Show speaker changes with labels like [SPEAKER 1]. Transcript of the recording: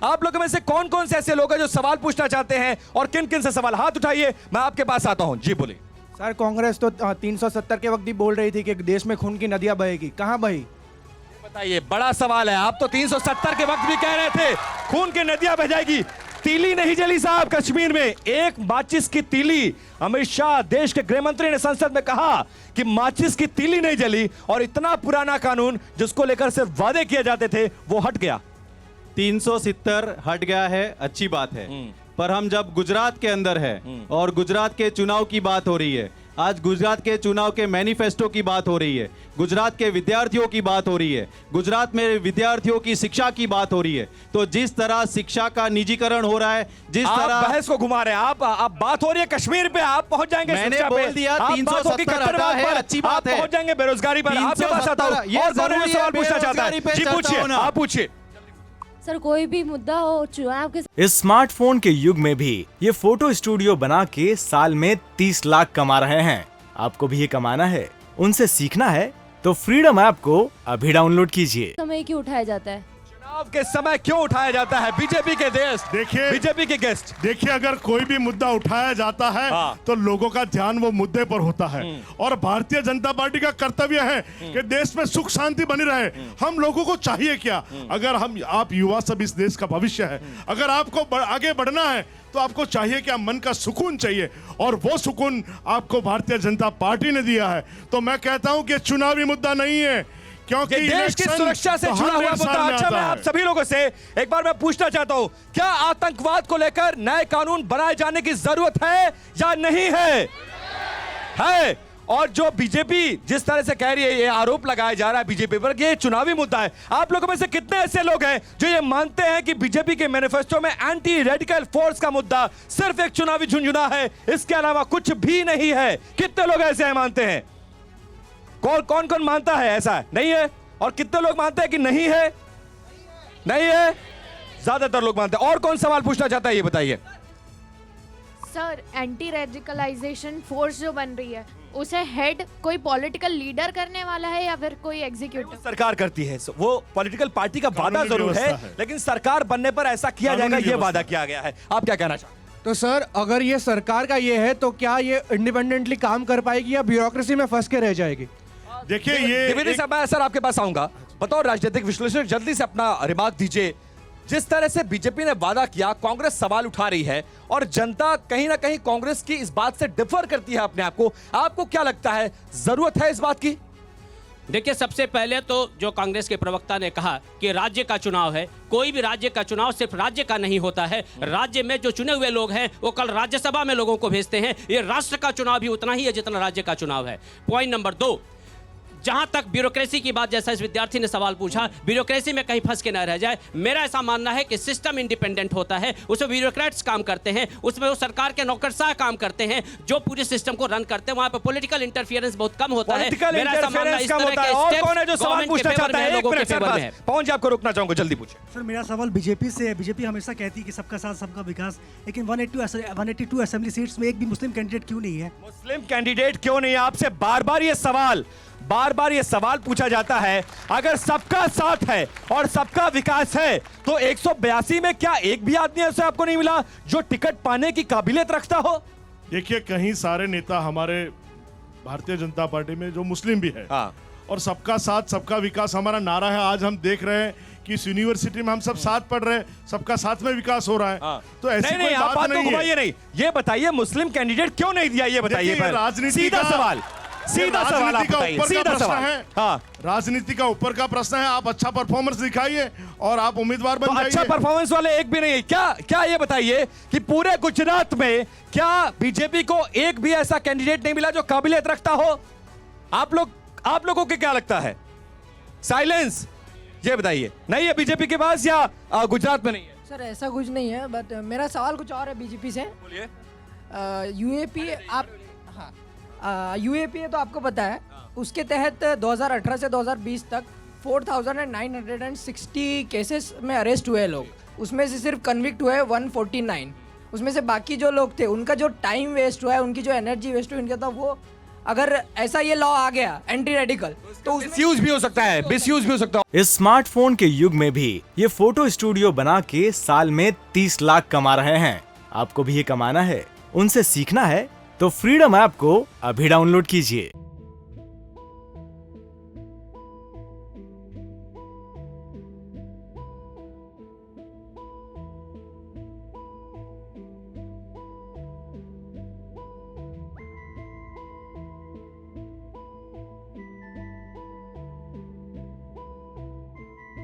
[SPEAKER 1] आप लोगों में से कौन कौन से ऐसे लोग हैं जो सवाल पूछना चाहते हैं और किन किन से सवाल? हाथ उठाइए, मैं आपके पास आता हूं। जी बोलिए।
[SPEAKER 2] सर, कांग्रेस तो 370 के वक्त ही बोल रही थी कि देश में खून की नदियां बहेगी, कहां बही?
[SPEAKER 1] बताइए, बड़ा सवाल है। आप तो 370 के वक्त भी कह रहे थे खून की नदियां बह जाएगी। तीली नहीं जली साहब कश्मीर में, एक माचिस की तीली। अमित शाह देश के गृह मंत्री ने संसद में कहा कि माचिस की तीली नहीं जली और इतना पुराना कानून जिसको लेकर सिर्फ वादे किए जाते थे वो हट गया।
[SPEAKER 3] 370 हट गया है, अच्छी बात है। पर हम जब गुजरात के अंदर है और गुजरात के चुनाव की बात हो रही है, आज गुजरात के चुनाव के मैनिफेस्टो की बात हो रही है, गुजरात के विद्यार्थियों की बात हो रही है, गुजरात में विद्यार्थियों की शिक्षा की बात हो रही है, तो जिस तरह शिक्षा का निजीकरण हो रहा है, जिस तरह
[SPEAKER 1] बहस को घुमा रहे हैं आप बात हो रही है कश्मीर पे, आप पहुंच जाएंगे
[SPEAKER 3] मैंने
[SPEAKER 1] शिक्षा पे।
[SPEAKER 3] बोल दिया
[SPEAKER 1] आप
[SPEAKER 3] 370 हटा है, अच्छी बात है।
[SPEAKER 1] पहुंच जाएंगे बेरोजगारी पर। आपके पास आता हूं,
[SPEAKER 3] ये
[SPEAKER 1] और कौन है जो
[SPEAKER 3] जरूरी
[SPEAKER 1] सवाल
[SPEAKER 3] है
[SPEAKER 1] पूछना चाहता है?
[SPEAKER 3] बेरोजगारी पे
[SPEAKER 1] जी
[SPEAKER 3] चर्चा
[SPEAKER 1] पूछिए,
[SPEAKER 3] होना।
[SPEAKER 1] आप पूछिए।
[SPEAKER 4] सर, कोई भी मुद्दा हो चुनाव के।
[SPEAKER 5] इस स्मार्टफोन के युग में भी ये फोटो स्टूडियो बना के साल में 30 लाख कमा रहे हैं। आपको भी ये कमाना है, उनसे सीखना है, तो फ्रीडम ऐप को अभी डाउनलोड कीजिए।
[SPEAKER 4] समय क्यों उठाया जाता है?
[SPEAKER 1] चुनाव के समय क्यों उठाया जाता है? बीजेपी के देश,
[SPEAKER 6] देखिए,
[SPEAKER 1] बीजेपी के गेस्ट।
[SPEAKER 6] देखिए, अगर कोई भी मुद्दा उठाया जाता है तो लोगों का ध्यान वो मुद्दे पर होता है। और भारतीय जनता पार्टी का कर्तव्य है कि देश में सुख शांति बनी रहे। हम लोगों को चाहिए क्या? अगर आप युवा सब इस देश का भविष्य है, अगर आपको आगे बढ़ना है तो आपको चाहिए क्या? मन का सुकून चाहिए, और वो सुकून आपको भारतीय जनता पार्टी ने दिया है। तो मैं कहता हूं कि चुनावी मुद्दा नहीं है, क्योंकि
[SPEAKER 1] देश की सुरक्षा से जुड़ा हुआ मुद्दा। अच्छा, मैं आप सभी लोगों से एक बार मैं पूछना चाहता हूं, क्या आतंकवाद को लेकर नए कानून बनाए जाने की जरूरत है या नहीं है? है। और जो बीजेपी जिस तरह से कह रही है, ये आरोप लगाया जा रहा है बीजेपी पर कि ये चुनावी मुद्दा है, आप लोगों में से कितने ऐसे लोग हैं जो ये मानते हैं कि बीजेपी के मैनिफेस्टो में एंटी रेडिकल फोर्स का मुद्दा सिर्फ एक चुनावी झुंझुना है, इसके अलावा कुछ भी नहीं है? कितने लोग ऐसे मानते हैं? कौन कौन मानता है ऐसा नहीं है? और कितने लोग मानते हैं कि नहीं है? नहीं है, ज्यादातर लोग मानते हैं। और कौन सवाल पूछना चाहता है, ये बताइए।
[SPEAKER 7] सर, एंटी रेडिकलाइजेशन फोर्स जो बन रही है, उसे हेड कोई पॉलिटिकल लीडर करने वाला है या फिर कोई एग्जीक्यूटिव?
[SPEAKER 1] सरकार करती है, वो पॉलिटिकल पार्टी का वादा जरूर है, लेकिन सरकार बनने पर ऐसा किया जाएगा, ये वादा किया गया है। आप क्या कहना चाहते हैं?
[SPEAKER 2] तो सर, अगर ये सरकार का ये है तो क्या ये इंडिपेंडेंटली काम कर पाएगी या ब्यूरोक्रेसी में फंस के रह जाएगी?
[SPEAKER 6] देखिए, ये
[SPEAKER 1] द्विवेदी साहब, मैं सर आपके पास आऊंगा। बताओ राजनीतिक विश्लेषक, जल्दी से अपना रिमार्क दीजिए। जिस तरह से बीजेपी ने वादा किया, कांग्रेस सवाल उठा रही है और जनता कहीं ना कहीं कांग्रेस की इस बात से डिफर करती है अपने आप को। आपको क्या लगता है, जरूरत है इस बात की?
[SPEAKER 8] देखिए, सबसे पहले तो जो कांग्रेस के प्रवक्ता ने कहा कि राज्य का चुनाव है, कोई भी राज्य का चुनाव सिर्फ राज्य का नहीं होता है। राज्य में जो चुने हुए लोग हैं वो कल राज्यसभा में लोगों को भेजते हैं। ये राष्ट्र का चुनाव भी उतना ही है जितना राज्य का चुनाव है। पॉइंट नंबर 2, जहां तक ब्यूरोक्रेसी की बात, जैसा इस विद्यार्थी ने सवाल पूछा, ब्यूरोक्रेसी में कहीं फंस के ना रह जाए। मेरा ऐसा मानना है कि सिस्टम इंडिपेंडेंट होता है, उसमें ब्यूरोक्रेट्स काम करते हैं, उसमें वो सरकार के नौकरशाह काम करते हैं जो पूरे सिस्टम को रन करते हैं। वहां पे पॉलिटिकल इंटरफियरेंस बहुत कम होता है। मेरा ऐसा मानना इस तरह के
[SPEAKER 1] और कौन है जो सवाल पूछना चाहता है?
[SPEAKER 8] लोगों के फेवर में है।
[SPEAKER 1] पहुंच, आपको रोकना चाहूंगा, जल्दी पूछे।
[SPEAKER 9] सर, मेरा सवाल बीजेपी से है। बीजेपी हमेशा कहती है कि सबका साथ सबका विकास, लेकिन 182 असेंबली सीट्स में एक भी मुस्लिम कैंडिडेट क्यों नहीं है?
[SPEAKER 1] मुस्लिम कैंडिडेट क्यों नहीं है? आपसे बार बार ये सवाल पूछा जाता है। अगर सबका साथ है और सबका विकास है तो 182 में क्या एक भी आदमी ऐसे आपको नहीं मिला जो टिकट पाने की काबिलियत रखता हो?
[SPEAKER 6] देखिए, कहीं सारे नेता हमारे भारतीय जनता पार्टी में जो मुस्लिम भी है, और सबका साथ सबका विकास हमारा नारा है। आज हम देख रहे हैं कि इस यूनिवर्सिटी में हम सब साथ पढ़ रहे हैं, सबका साथ में विकास हो रहा है। तो ऐसी
[SPEAKER 1] नहीं,
[SPEAKER 6] कोई
[SPEAKER 1] आप बात
[SPEAKER 6] नहीं
[SPEAKER 1] को घुमाइए नहीं। ये बताइए, मुस्लिम कैंडिडेट क्यों नहीं दिया, ये बताइए। सीधा सवाल आप बताइए, सीधा सवाल है।
[SPEAKER 6] राजनीति का ऊपर का प्रश्न है। आप अच्छा परफॉर्मेंस दिखाइए और आप उम्मीदवार बन जाइए।
[SPEAKER 1] अच्छा परफॉर्मेंस वाले एक भी नहीं है क्या? ये बताइए कि पूरे गुजरात में क्या बीजेपी को एक भी ऐसा कैंडिडेट नहीं मिला जो काबिलियत रखता हो? आप लोगों को क्या लगता है? साइलेंस। ये बताइए, नहीं है बीजेपी के पास या गुजरात में नहीं है?
[SPEAKER 10] सर, ऐसा कुछ नहीं है, बट मेरा सवाल कुछ और है बीजेपी से।
[SPEAKER 1] बोलिए।
[SPEAKER 10] यूएपी, आप यूएपी है तो आपको पता है, उसके तहत 2018 से 2020 तक 4960 केसेस में अरेस्ट हुए लोग, उसमें से सिर्फ कन्विक्ट हुए 149। उसमें से बाकी जो लोग थे उनका जो टाइम वेस्ट हुआ है, उनकी जो एनर्जी वेस्ट हुई, उनका तो वो अगर ऐसा ये लॉ आ गया एंटी रेडिकल तो उसमें
[SPEAKER 1] मिसयूज भी हो सकता है, मिसयूज भी हो सकता है।
[SPEAKER 5] इस स्मार्टफोन के युग में भी ये फोटो स्टूडियो बना के साल में 30 लाख कमा रहे हैं। आपको भी ये कमाना है, उनसे सीखना है तो फ्रीडम ऐप को अभी डाउनलोड कीजिए।